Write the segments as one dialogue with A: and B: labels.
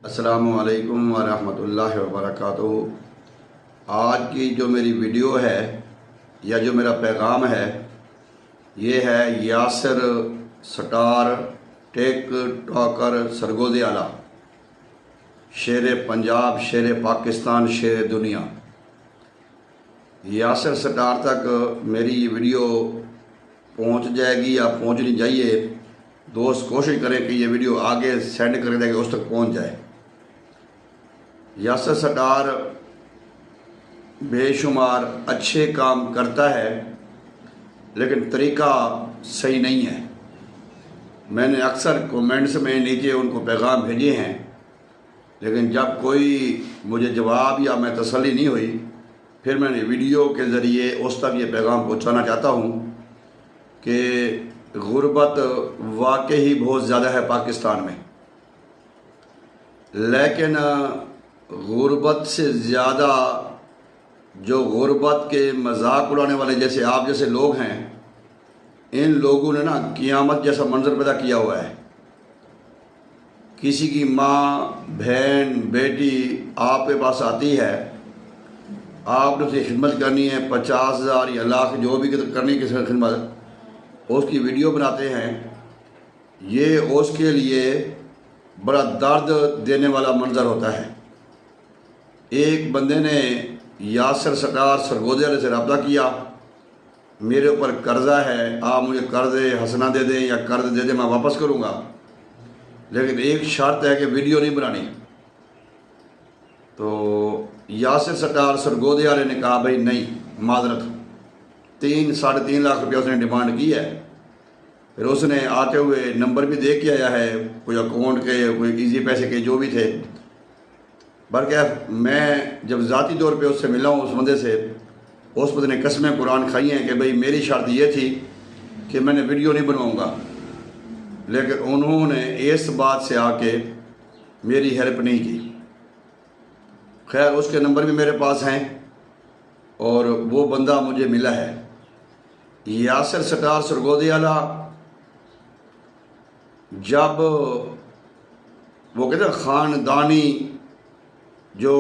A: السلام علیکم ورحمۃ اللہ وبرکاتہ۔ آج کی جو میری ویڈیو ہے یا جو میرا پیغام ہے یہ ہے یاسر سٹار ٹیک ٹاکر سرگوزی آلہ، شیر پنجاب، شیر پاکستان، شیر دنیا۔ یاسر سٹار تک میری یہ ویڈیو پہنچ جائے گی یا پہنچنی چاہیے۔ دوست کوشش کریں کہ یہ ویڈیو آگے سینڈ کر دیں کہ اس تک پہنچ جائے۔ یاسر سٹار بے شمار اچھے کام کرتا ہے لیکن طریقہ صحیح نہیں ہے۔ میں نے اکثر کومنٹس میں نیچے ان کو پیغام بھیجے ہیں، لیکن جب کوئی مجھے جواب یا میں تسلی نہیں ہوئی، پھر میں نے ویڈیو کے ذریعے اس تک یہ پیغام پہنچانا چاہتا ہوں کہ غربت واقعی بہت زیادہ ہے پاکستان میں، لیکن غربت سے زیادہ جو غربت کے مذاق اڑانے والے جیسے آپ جیسے لوگ ہیں، ان لوگوں نے قیامت جیسا منظر پیدا کیا ہوا ہے۔ کسی کی ماں، بہن، بیٹی آپ کے پاس آتی ہے، آپ نے اسے خدمت کرنی ہے، 50,000 یا لاکھ جو بھی کرنی کسی خدمت، اس کی ویڈیو بناتے ہیں۔ یہ اس کے لیے بڑا درد دینے والا منظر ہوتا ہے۔ ایک بندے نے یاسر سٹار سرگوزی آلہ سے رابطہ کیا، میرے اوپر قرضہ ہے، آپ مجھے قرض حسنہ دے دیں یا قرض دے دیں، میں واپس کروں گا، لیکن ایک شرط ہے کہ ویڈیو نہیں بنانی۔ تو یاسر سٹار سرگوزی آلہ نے کہا بھائی نہیں، معذرت، 3-3.5 لاکھ روپیہ اس نے ڈیمانڈ کی ہے۔ پھر اس نے آتے ہوئے نمبر بھی دے کے آیا ہے، کوئی اکاؤنٹ کے، کوئی ایزی پیسے کے، جو بھی تھے۔ بلکہ میں جب ذاتی طور پہ اس سے ملا ہوں، اس بندے سے، اس بندے نے قسمیں قرآن کھائی ہیں کہ بھئی میری شرط یہ تھی کہ میں نے ویڈیو نہیں بنواؤں گا، لیکن انہوں نے اس بات سے آ کے میری ہیلپ نہیں کی۔ خیر، اس کے نمبر بھی میرے پاس ہیں اور وہ بندہ مجھے ملا ہے۔ یاسر سٹار سرگوزی آلہ جب وہ کہتے ہیں خاندانی جو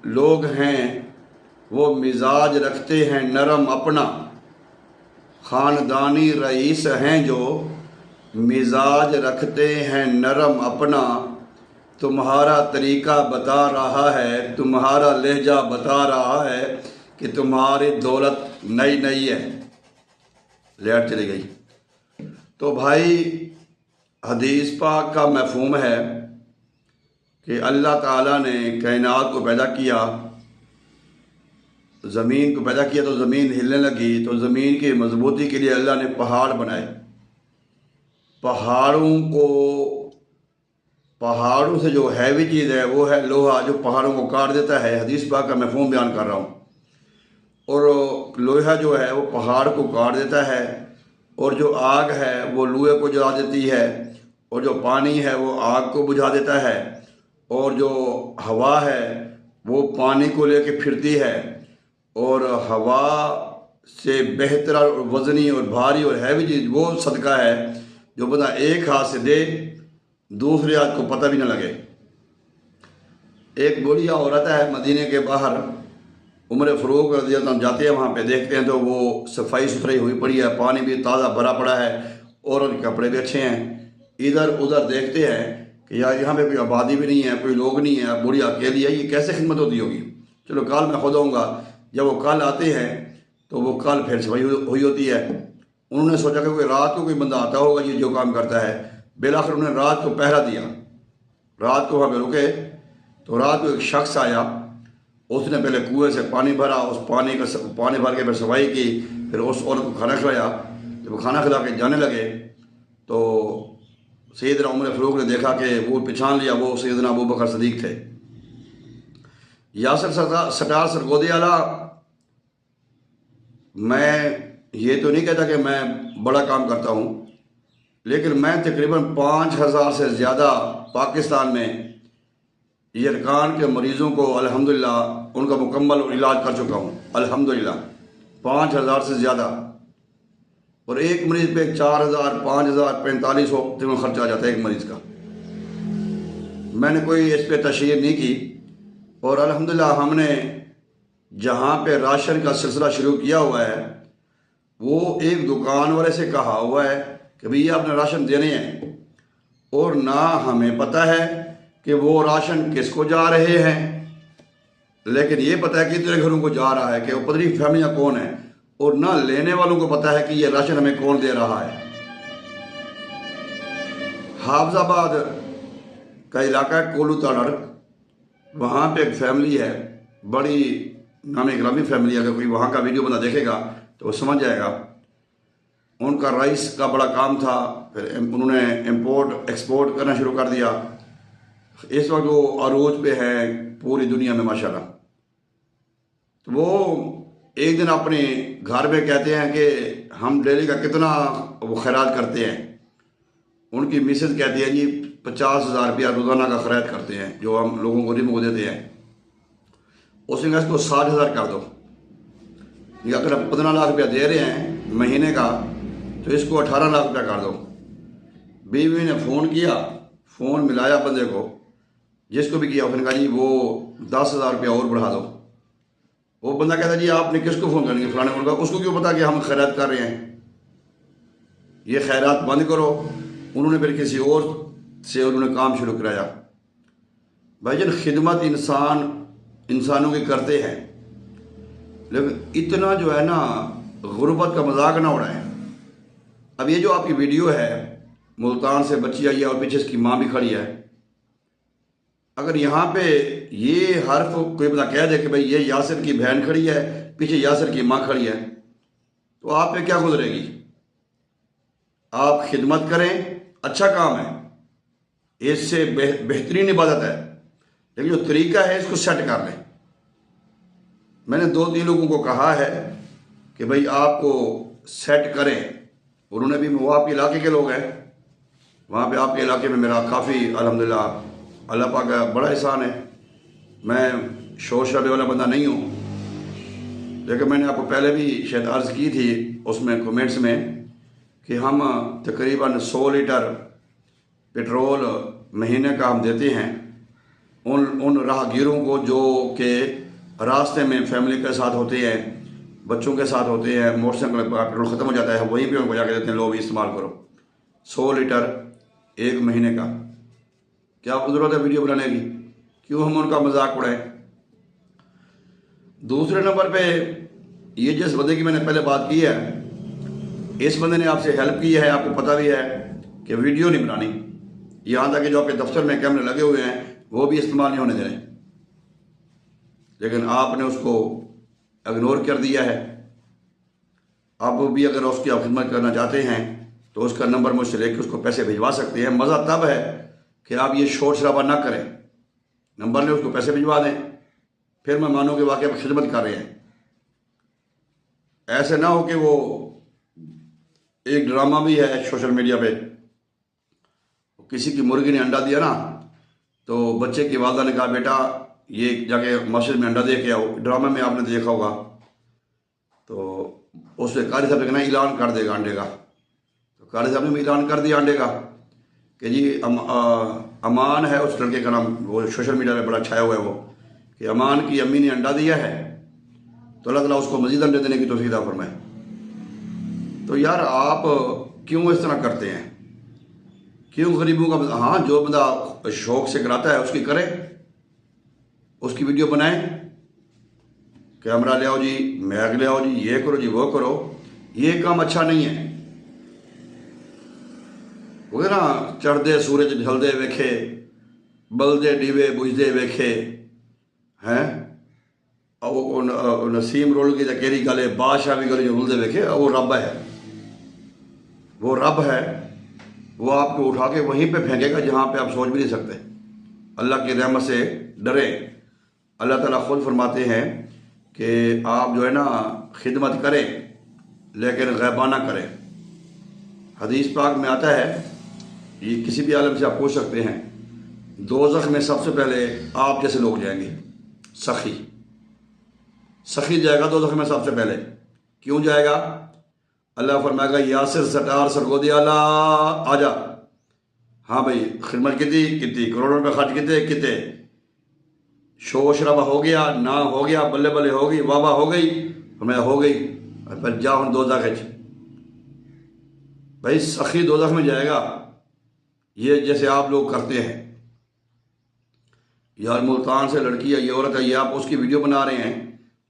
A: لوگ ہیں وہ مزاج رکھتے ہیں نرم اپنا، خاندانی رئیس ہیں جو مزاج رکھتے ہیں نرم اپنا، تمہارا طریقہ بتا رہا ہے، تمہارا لہجہ بتا رہا ہے کہ تمہاری دولت نئی نئی ہے۔ لیٹ چلی گئی۔ تو بھائی، حدیث پاک کا مفہوم ہے کہ اللہ تعالیٰ نے کائنات کو پیدا کیا، زمین کو پیدا کیا تو زمین ہلنے لگی، تو زمین کی مضبوطی کے لیے اللہ نے پہاڑ بنائے۔ پہاڑوں سے جو ہیوی چیز ہے وہ ہے لوہا، جو پہاڑوں کو کاٹ دیتا ہے۔ حدیث پاک کا مفہوم بیان کر رہا ہوں۔ اور لوہا جو ہے وہ پہاڑ کو کاٹ دیتا ہے، اور جو آگ ہے وہ لوہے کو جلا دیتی ہے، اور جو پانی ہے وہ آگ کو بجھا دیتا ہے، اور جو ہوا ہے وہ پانی کو لے کے پھرتی ہے۔ اور ہوا سے بہتر اور وزنی اور بھاری اور ہیوی چیز وہ صدقہ ہے جو بندہ ایک ہاتھ سے دے، دوسرے ہاتھ کو پتہ بھی نہ لگے۔ ایک بوڑھی عورت ہے مدینے کے باہر، عمر فاروق رضی اللہ عنہ جاتے ہیں وہاں پہ، دیکھتے ہیں تو وہ صفائی ستھرائی ہوئی پڑی ہے، پانی بھی تازہ بھرا پڑا ہے، اور ان کے کپڑے بھی اچھے ہیں۔ ادھر ادھر دیکھتے ہیں کہ یار یہاں پہ کوئی آبادی بھی نہیں ہے، کوئی لوگ نہیں ہے، بوڑھی اکیلی ہے، یہ کیسے خدمت ہوتی ہوگی؟ چلو کل میں خود آؤں گا۔ جب وہ کل آتے ہیں تو وہ کل پھر صفائی ہوئی ہوتی ہے۔ انہوں نے سوچا کہ کوئی رات کو کوئی بندہ آتا ہوگا یہ جو کام کرتا ہے۔ بالآخر انہوں نے رات کو پہرا دیا، رات کو وہاں پہ رکے، تو رات کو ایک شخص آیا، اس نے پہلے کنویں سے پانی بھرا، اس پانی بھر کے پھر صفائی کی، پھر اس عورت کو کھانا کھلایا۔ جب وہ کھانا کھلا کے جانے لگے تو سیدنا عمر فاروق نے دیکھا کہ وہ پہچان لیا، وہ سیدنا ابو بکر صدیق تھے۔ یاسر سٹار سرگوزی آلہ، میں یہ تو نہیں کہتا کہ میں بڑا کام کرتا ہوں، لیکن میں تقریباً 5,000 سے زیادہ پاکستان میں یرقان کے مریضوں کو الحمدللہ ان کا مکمل علاج کر چکا ہوں، الحمدللہ 5,000 سے زیادہ۔ اور ایک مریض پہ 4,000 5,000 4500 خرچہ آ جاتا ہے ایک مریض کا۔ میں نے کوئی اس پہ تشہیر نہیں کی، اور الحمدللہ ہم نے جہاں پہ راشن کا سلسلہ شروع کیا ہوا ہے وہ ایک دکان والے سے کہا ہوا ہے کہ بھئی آپ نے راشن دینے ہیں، اور نہ ہمیں پتہ ہے کہ وہ راشن کس کو جا رہے ہیں، لیکن یہ پتہ ہے کہ اتنے گھروں کو جا رہا ہے کہ وہ پتہ نہیں فیملیاں کون ہیں، اور نہ لینے والوں کو پتہ ہے کہ یہ راشن ہمیں کون دے رہا ہے۔ حافظ آباد کا علاقہ ہے کولو تاڑر، وہاں پہ ایک فیملی ہے، بڑی نامی گرامی فیملی ہے، اگر کوئی وہاں کا ویڈیو بندہ دیکھے گا تو وہ سمجھ جائے گا۔ ان کا رائس کا بڑا کام تھا، پھر انہوں نے امپورٹ ایکسپورٹ کرنا شروع کر دیا، اس وقت وہ عروج پہ ہے پوری دنیا میں ماشاءاللہ۔ تو وہ ایک دن اپنے گھر میں کہتے ہیں کہ ہم ڈیلی کا کتنا وہ خیرات کرتے ہیں۔ ان کی مسز کہتی ہے جی 50,000 روپیہ روزانہ کا خیرات کرتے ہیں جو ہم لوگوں کو غریبوں کو دیتے ہیں۔ اس نے کہا اس کو 60,000 کر دو، یا اگر آپ 15 لاکھ روپیہ دے رہے ہیں مہینے کا تو اس کو 18 لاکھ روپیہ کر دو۔ بیوی نے فون کیا، فون ملایا بندے کو، جس کو بھی کیا، اس نے کہا جی وہ 10,000 روپیہ اور بڑھا دو۔ وہ بندہ کہتا جی آپ نے کس کو فون کریں گے؟ فلانے کو۔ اس کو کیوں پتا کہ ہم خیرات کر رہے ہیں؟ یہ خیرات بند کرو۔ انہوں نے پھر کسی اور سے انہوں نے کام شروع کرایا۔ بھائی جان خدمت انسانوں کی کرتے ہیں، لیکن اتنا جو ہے نا غربت کا مذاق نہ اڑائیں۔ اب یہ جو آپ کی ویڈیو ہے، ملتان سے بچی آئی ہے اور پیچھے اس کی ماں بھی کھڑی ہے، اگر یہاں پہ یہ حرف کوئی بندہ کہہ دے کہ بھئی یہ یاسر کی بہن کھڑی ہے، پیچھے یاسر کی ماں کھڑی ہے، تو آپ پہ کیا گزرے گی؟ آپ خدمت کریں، اچھا کام ہے، اس سے بہترین عبادت ہے، لیکن جو طریقہ ہے اس کو سیٹ کر لیں۔ میں نے 2-3 لوگوں کو کہا ہے کہ بھئی آپ کو سیٹ کریں، انہوں نے بھی، وہ آپ کے علاقے کے لوگ ہیں، وہاں پہ آپ کے علاقے میں میرا کافی الحمدللہ اللہ پاک کا بڑا احسان ہے۔ میں شور شرابے والا بندہ نہیں ہوں، لیکن میں نے آپ کو پہلے بھی شاید عرض کی تھی اس میں کومنٹس میں کہ ہم تقریباً 100 لیٹر پیٹرول مہینے کا ہم دیتے ہیں ان راہگیروں کو جو کہ راستے میں فیملی کے ساتھ ہوتے ہیں، بچوں کے ساتھ ہوتے ہیں، موٹر سائیکل کا پیٹرول ختم ہو جاتا ہے، وہیں پہ ان کو جا کے دیتے ہیں، لو بھی استعمال کرو۔ 100 لیٹر ایک مہینے کا، کیا ضرورت ہے ویڈیو بنانے کی؟ کیوں ہم ان کا مذاق اڑائیں؟ دوسرے نمبر پہ یہ جس بندے کی میں نے پہلے بات کی ہے، اس بندے نے آپ سے ہیلپ کی ہے، آپ کو پتہ بھی ہے کہ ویڈیو نہیں بنانی، یہاں تک کہ جو آپ کے دفتر میں کیمرے لگے ہوئے ہیں وہ بھی استعمال نہیں ہونے دے رہے، لیکن آپ نے اس کو اگنور کر دیا ہے۔ آپ بھی اگر اس کی آپ خدمت کرنا چاہتے ہیں تو اس کا نمبر مجھ سے لے کے اس کو پیسے بھجوا سکتے ہیں۔ مزہ تب ہے کہ آپ یہ شور شرابہ نہ کریں، نمبر لے اس کو پیسے بھجوا دیں، پھر میں مانوں کہ واقعی آپ خدمت کر رہے ہیں۔ ایسے نہ ہو کہ وہ ایک ڈرامہ بھی ہے سوشل میڈیا پہ، کسی کی مرغی نے انڈا دیا نا تو بچے کی والدہ نے کہا بیٹا یہ جا کے مسجد میں انڈا دے کے آؤ، ڈرامہ میں آپ نے دیکھا ہوگا، تو اس سے قاری صاحب نے کہنا اعلان کر دے گا انڈے کا، تو قاری صاحب نے بھی اعلان کر دیا انڈے کا کہ جی امان ہے اس لڑکے کا نام، وہ سوشل میڈیا پہ بڑا چھایا ہوا ہے وہ، کہ امان کی امی نے انڈا دیا ہے تو اللہ تعالیٰ اس کو مزید انڈے دینے کی توفیق عطا فرمائے۔ تو یار آپ کیوں اس طرح کرتے ہیں؟ کیوں غریبوں کا؟ ہاں جو بندہ شوق سے کراتا ہے اس کی کرے، اس کی ویڈیو بنائیں، کیمرہ لے آؤ جی، میگ لے آؤ جی، یہ کرو جی وہ کرو، یہ کام اچھا نہیں ہے۔ وہ نا چڑھدے سورج ڈھلدے ویکھے، بلدے ڈیوے بجھدے ویکھے ہیں، نسیم رول گئی تو کیری گلے بادشاہ بھی گلے جو رلدے ویکھے، وہ رب ہے، وہ رب ہے، وہ آپ کو اٹھا کے وہیں پہ پھینکے گا جہاں پہ آپ سوچ بھی نہیں سکتے۔ اللہ کی رحمت سے ڈریں۔ اللہ تعالیٰ خود فرماتے ہیں کہ آپ جو ہے نا خدمت کریں لیکن غیبانہ کریں۔ حدیث پاک میں آتا ہے، یہ کسی بھی عالم سے آپ پوچھ سکتے ہیں، دوزخ میں سب سے پہلے آپ جیسے لوگ جائیں گے، سخی جائے گا دوزخ میں سب سے پہلے۔ کیوں جائے گا؟ اللہ فرمائے گا یاسر سٹار سرگودی اللہ آ جا، ہاں بھائی خدمت کتنی کروڑوں روپے خرچ کتے شور شرابہ ہو گیا نہ ہو گیا بلے بلے ہو گئی واہ ہو گئی میں ہو گئی پھر جا ہوں دوزخ وچ بھائی سخی دوزخ میں جائے گا یہ جیسے آپ لوگ کرتے ہیں یار ملتان سے لڑکی ہے یہ عورت ہے یہ آپ اس کی ویڈیو بنا رہے ہیں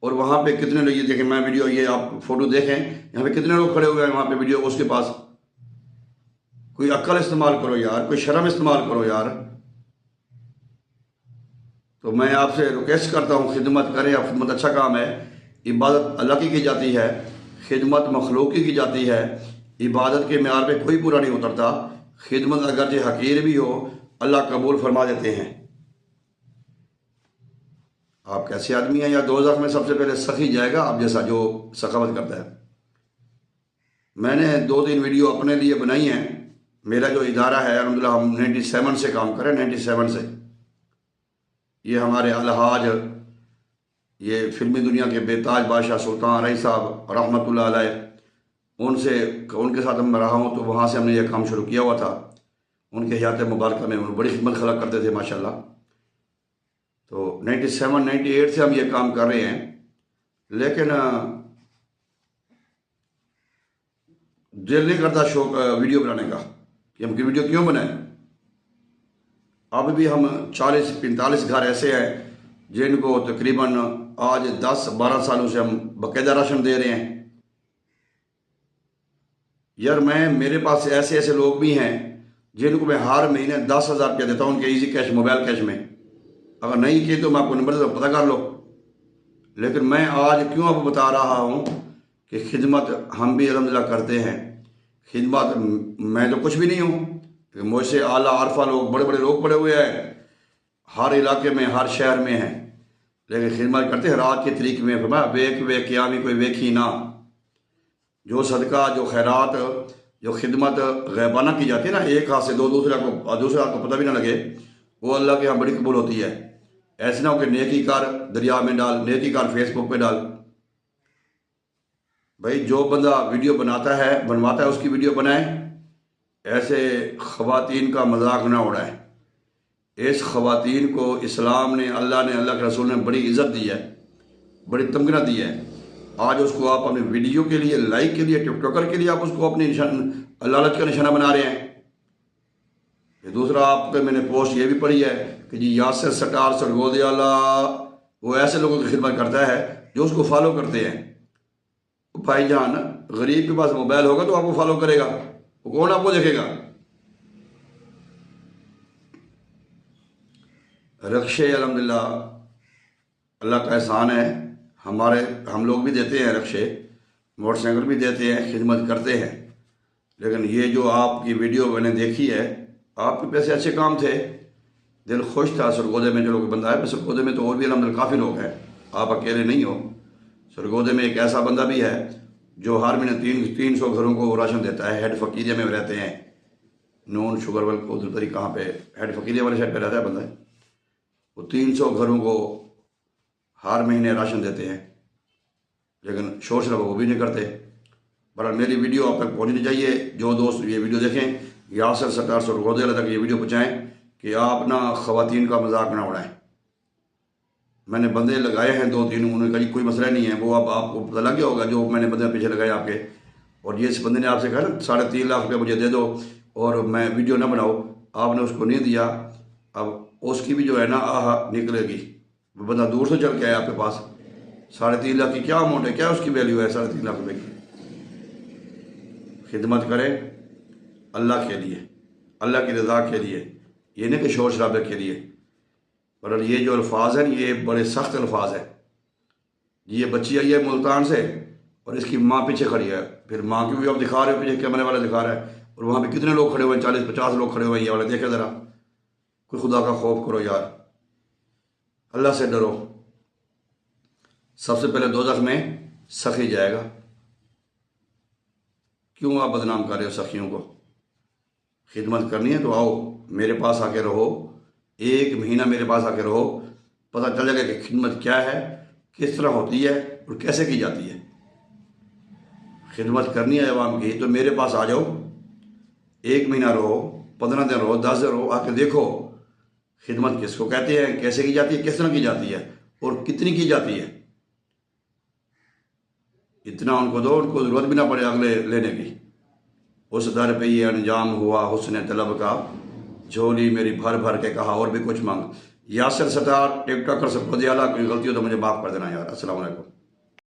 A: اور وہاں پہ کتنے لوگ یہ دیکھیں میں ویڈیو یہ آپ فوٹو دیکھیں یہاں پہ کتنے لوگ کھڑے ہوئے ہیں وہاں پہ ویڈیو اس کے پاس کوئی عقل استعمال کرو یار کوئی شرم استعمال کرو یار تو میں آپ سے ریکویسٹ کرتا ہوں خدمت کریں اب خدمت اچھا کام ہے عبادت اللہ کی جاتی ہے خدمت مخلوقی کی جاتی ہے عبادت کے معیار پہ کوئی پورا نہیں اترتا خدمت اگرچہ حقیر بھی ہو اللہ قبول فرما دیتے ہیں آپ کیسے آدمی ہیں یا دوزخ میں سب سے پہلے سخی جائے گا آپ جیسا جو سخاوت کرتا ہے میں نے 2-3 ویڈیو اپنے لیے بنائی ہیں میرا جو ادارہ ہے الحمدللہ ہم 97 سے کام کریں 97 سے یہ ہمارے الحاج یہ فلمی دنیا کے بے تاج بادشاہ سلطان رئی صاحب رحمۃ اللہ علیہ ان کے ساتھ میں رہا ہوں تو وہاں سے ہم نے یہ کام شروع کیا ہوا تھا ان کے حیات مبارکہ میں بڑی خدمت خلق کرتے تھے ماشاءاللہ تو 97-98 سے ہم یہ کام کر رہے ہیں لیکن دل نہیں کرتا شوق ویڈیو بنانے کا کہ ہم کی ویڈیو کیوں بنائیں اب بھی ہم 40-45 گھر ایسے ہیں جن کو تقریباً آج 10-12 سالوں سے ہم باقاعدہ راشن دے رہے ہیں یار میرے پاس ایسے لوگ بھی ہیں جن کو میں ہر مہینے 10,000 روپیہ دیتا ہوں ان کے ایزی کیش موبائل کیش میں اگر نہیں کیے تو میں آپ کو نمبر سے پتہ کر لو لیکن میں آج کیوں آپ بتا رہا ہوں کہ خدمت ہم بھی الحمدللہ کرتے ہیں خدمت میں تو کچھ بھی نہیں ہوں مجھ سے اعلیٰ عرفہ لوگ بڑے لوگ پڑے ہوئے ہیں ہر علاقے میں ہر شہر میں ہیں لیکن خدمت کرتے ہیں رات کے طریقے میں فرمایا ویک قیامی کوئی ویکھی نہ جو صدقہ جو خیرات جو خدمت غیبانہ کی جاتی ہے نا ایک ہاتھ سے دوسرے ہاتھ کو پتہ بھی نہ لگے وہ اللہ کے یہاں بڑی قبول ہوتی ہے ایسے نہ ہو کہ نیکی کار دریا میں ڈال نیکی کار فیس بک پہ ڈال بھائی جو بندہ ویڈیو بناتا ہے بنواتا ہے اس کی ویڈیو بنائے ایسے خواتین کا مذاق نہ اڑائے اس خواتین کو اسلام نے اللہ کے رسول نے بڑی عزت دی ہے بڑی تمغہ دی ہے آج اس کو آپ اپنے ویڈیو کے لیے لائک کے لیے ٹک ٹاکر کے لیے آپ اس کو اپنی لالچ کا نشانہ بنا رہے ہیں دوسرا آپ کے میں نے پوسٹ یہ بھی پڑھی ہے کہ جی یاسر سٹار سرگودیالہ وہ ایسے لوگوں کی خدمت کرتا ہے جو اس کو فالو کرتے ہیں بھائی جان غریب کے پاس موبائل ہوگا تو آپ کو فالو کرے گا وہ کون آپ کو دیکھے گا رکشے الحمدللہ اللہ کا احسان ہے ہم لوگ بھی دیتے ہیں رکشے موٹر سائیکل بھی دیتے ہیں خدمت کرتے ہیں لیکن یہ جو آپ کی ویڈیو میں نے دیکھی ہے آپ کے پیسے اچھے کام تھے دل خوش تھا سرگودے میں جو لوگ بندہ ہے سرگودے میں تو اور بھی الحمدللہ کافی لوگ ہیں آپ اکیلے نہیں ہو سرگودے میں ایک ایسا بندہ بھی ہے جو ہر مہینے 300 گھروں کو راشن دیتا ہے ہیڈ فقیریہ میں رہتے ہیں نون شوگر ول ادھر تری کہاں پہ ہیڈ فقیریہ والے شہر پہ رہتا ہے بندہ وہ 300 گھروں کو ہر مہینے راشن دیتے ہیں لیکن شور شرابہ وہ بھی نہیں کرتے بہرحال میری ویڈیو آپ تک پہنچنی چاہیے جو دوست یہ ویڈیو دیکھیں یاسر سٹار سرگودیالہ تک یہ ویڈیو پہنچائیں کہ آپ نہ خواتین کا مذاق نہ اڑائیں میں نے بندے لگائے ہیں 2-3 انہوں نے کہا جی کوئی مسئلہ نہیں ہے وہ اب آپ کو پتہ لگ گیا ہوگا جو میں نے بندے پیچھے لگائے آپ کے اور یہ اس بندے نے آپ سے کہا نا 3.5 لاکھ روپے مجھے دے دو اور میں ویڈیو نہ بناؤ آپ نے اس کو نہیں دیا اب اس کی بھی جو ہے نا نکلے گی وہ بندہ دور سے چل کے آیا آپ کے پاس 3.5 لاکھ کی کیا اماؤنٹ ہے کیا اس کی ویلیو ہے 3.5 لاکھ روپے کی خدمت کریں اللہ کے لیے اللہ کی رضا کے لیے یہ نہیں کہ شور شرابے کے لیے اور یہ جو الفاظ ہیں یہ بڑے سخت الفاظ ہیں یہ بچی آئی ہے ملتان سے اور اس کی ماں پیچھے کھڑی ہے پھر ماں کی بھی آپ دکھا رہے ہو پیچھے کیمرے والا دکھا رہا ہے اور وہاں پہ کتنے لوگ کھڑے ہوئے ہیں 40-50 لوگ کھڑے ہوئے ہیں یہ والے دیکھے ذرا کوئی خدا کا خوف کرو یار اللہ سے ڈرو سب سے پہلے دوزخ میں سخی جائے گا کیوں آپ بدنام کر رہے ہو سخیوں کو خدمت کرنی ہے تو آؤ میرے پاس آ کے رہو 1 مہینہ میرے پاس آ کے رہو پتہ چل جائے گا کہ خدمت کیا ہے کس طرح ہوتی ہے اور کیسے کی جاتی ہے خدمت کرنی ہے عوام کی تو میرے پاس آ جاؤ 1 مہینہ رہو 15 دن رہو، 10 دن رہو، آ کے دیکھو خدمت کس کو کہتے ہیں، کیسے کی جاتی ہے، کس طرح کی جاتی ہے اور کتنی کی جاتی ہے۔ اتنا ان کو دو، ان کو ضرورت بھی نہ پڑے اگلے لینے کی۔ اس در پہ یہ انجام ہوا حسن طلب کا، جھولی میری بھر بھر کے کہا اور بھی کچھ مانگ۔ یاسر ستار ٹک ٹاکر سب کو دیا، کوئی غلطی ہو تو مجھے معاف کر دینا یار۔ السلام علیکم۔